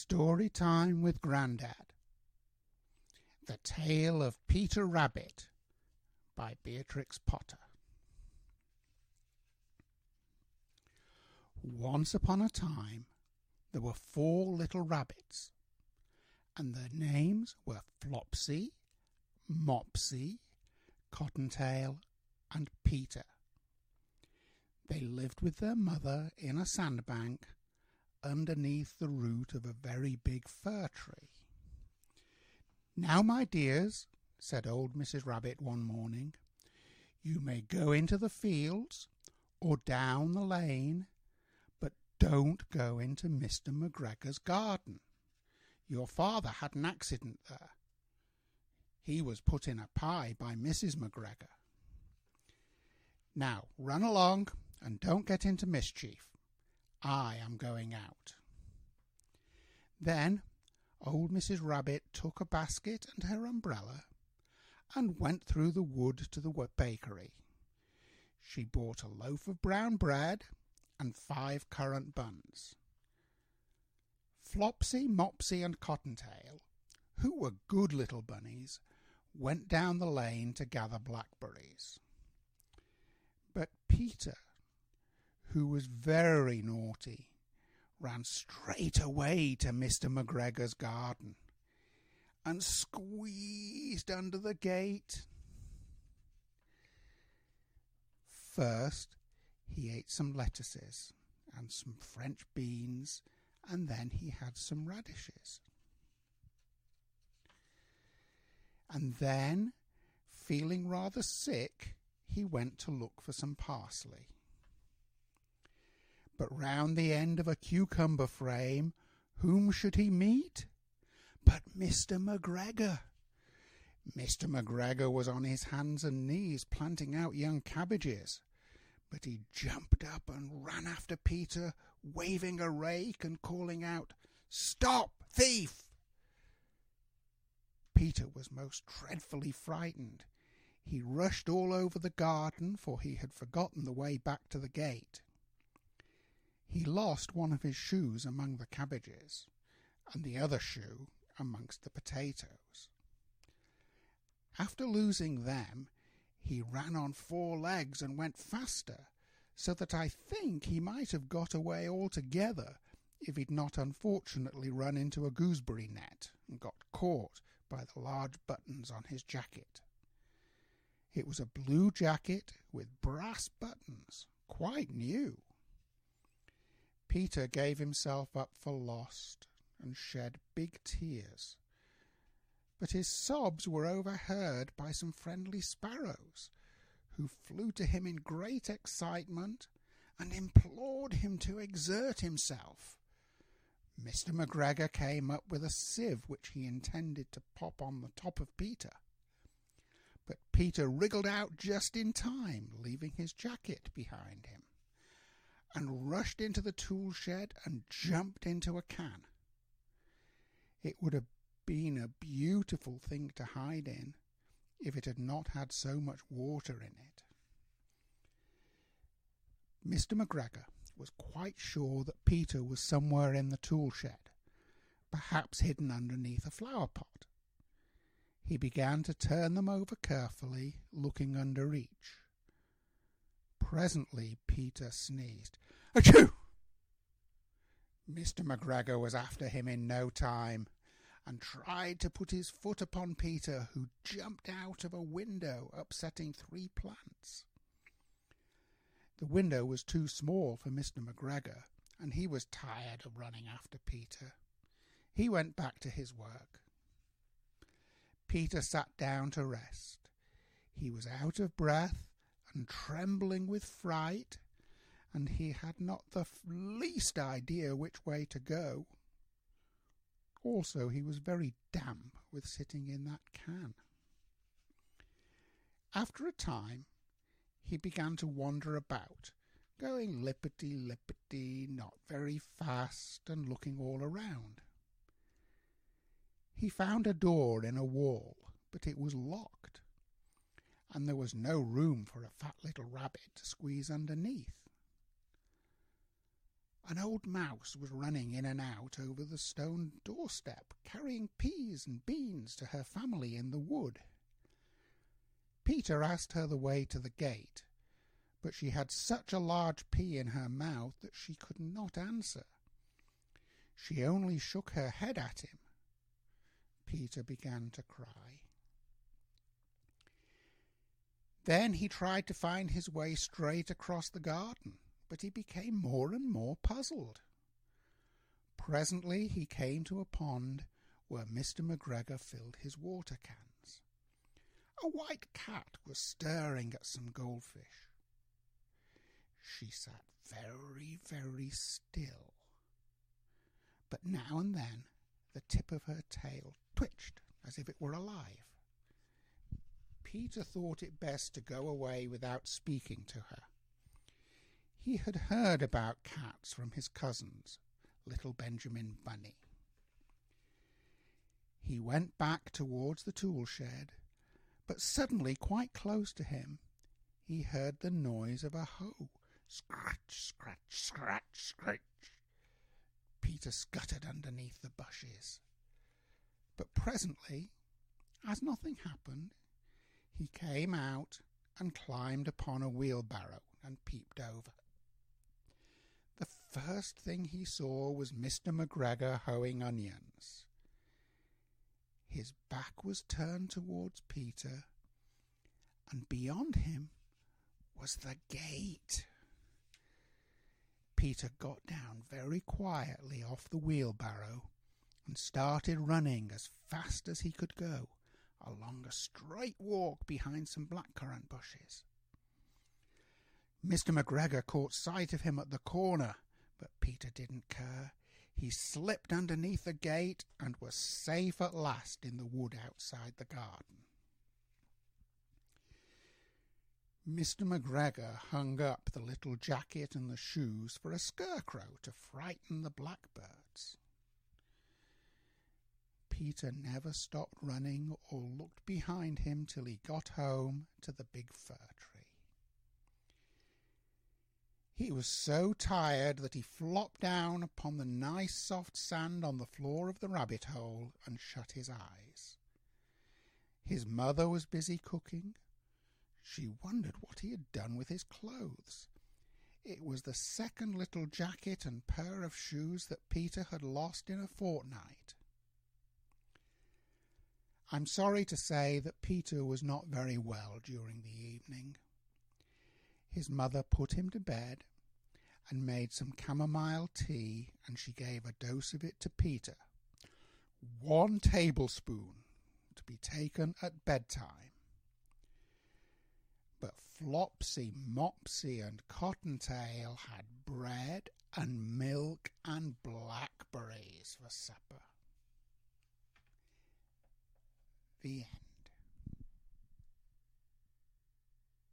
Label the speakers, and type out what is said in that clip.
Speaker 1: Story time with Grandad. The Tale of Peter Rabbit by Beatrix Potter. Once upon a time there were 4 little rabbits, and their names were Flopsy, Mopsy, Cottontail, and Peter. They lived with their mother in a sandbank underneath the root of a very big fir tree. "Now, my dears," said old Mrs. Rabbit one morning, "you may go into the fields or down the lane, but don't go into Mr. McGregor's garden. Your father had an accident there. He was put in a pie by Mrs. McGregor. Now run along and don't get into mischief. I am going out." Then old Mrs. Rabbit took a basket and her umbrella and went through the wood to the bakery. She bought a loaf of brown bread and 5 currant buns. Flopsy, Mopsy, and Cottontail, who were good little bunnies, went down the lane to gather blackberries. But Peter, who was very naughty, ran straight away to Mr. McGregor's garden and squeezed under the gate. First he ate some lettuces and some French beans, and then he had some radishes. And then, feeling rather sick, he went to look for some parsley. But round the end of a cucumber frame, whom should he meet but Mr. McGregor? Mr. McGregor was on his hands and knees planting out young cabbages, but he jumped up and ran after Peter, waving a rake and calling out, "Stop, thief!" Peter was most dreadfully frightened. He rushed all over the garden, for he had forgotten the way back to the gate. He lost one of his shoes among the cabbages, and the other shoe amongst the potatoes. After losing them, he ran on 4 legs and went faster, so that I think he might have got away altogether if he'd not unfortunately run into a gooseberry net and got caught by the large buttons on his jacket. It was a blue jacket with brass buttons, quite new. Peter gave himself up for lost and shed big tears, but his sobs were overheard by some friendly sparrows, who flew to him in great excitement and implored him to exert himself. Mr. McGregor came up with a sieve which he intended to pop on the top of Peter, but Peter wriggled out just in time, leaving his jacket behind him, and rushed into the tool shed and jumped into a can. It would have been a beautiful thing to hide in if it had not had so much water in it. Mr. McGregor was quite sure that Peter was somewhere in the tool shed, perhaps hidden underneath a flower pot. He began to turn them over carefully, looking under each. Presently Peter sneezed. "Achoo!" Mr. McGregor was after him in no time, and tried to put his foot upon Peter, who jumped out of a window, upsetting 3 plants. The window was too small for Mr. McGregor, and he was tired of running after Peter. He went back to his work. Peter sat down to rest. He was out of breath and trembling with fright, and he had not the least idea which way to go. Also, he was very damp with sitting in that can. After a time, he began to wander about, going lippity-lippity, not very fast, and looking all around. He found a door in a wall, but it was locked, and there was no room for a fat little rabbit to squeeze underneath. An old mouse was running in and out over the stone doorstep, carrying peas and beans to her family in the wood. Peter asked her the way to the gate, but she had such a large pea in her mouth that she could not answer. She only shook her head at him. Peter began to cry. Then he tried to find his way straight across the garden, but he became more and more puzzled. Presently he came to a pond where Mr. McGregor filled his water cans. A white cat was staring at some goldfish. She sat very, very still, but now and then the tip of her tail twitched as if it were alive. Peter thought it best to go away without speaking to her. He had heard about cats from his cousins, little Benjamin Bunny. He went back towards the tool shed, but suddenly, quite close to him, he heard the noise of a hoe. Scratch, scratch, scratch, scratch. Peter scuttered underneath the bushes. But presently, as nothing happened, he came out and climbed upon a wheelbarrow and peeped over. The first thing he saw was Mr. McGregor hoeing onions. His back was turned towards Peter, and beyond him was the gate. Peter got down very quietly off the wheelbarrow and started running as fast as he could go along a straight walk behind some blackcurrant bushes. Mr. McGregor caught sight of him at the corner, but Peter didn't care. He slipped underneath the gate and was safe at last in the wood outside the garden. Mr. McGregor hung up the little jacket and the shoes for a scarecrow to frighten the blackbirds. Peter never stopped running or looked behind him till he got home to the big fir tree. He was so tired that he flopped down upon the nice soft sand on the floor of the rabbit hole and shut his eyes. His mother was busy cooking. She wondered what he had done with his clothes. It was the second little jacket and pair of shoes that Peter had lost in a fortnight. I'm sorry to say that Peter was not very well during the evening. His mother put him to bed and made some chamomile tea, and she gave a dose of it to Peter. 1 tablespoon to be taken at bedtime. But Flopsy, Mopsy and Cottontail had bread and milk and blackberries for supper. The end.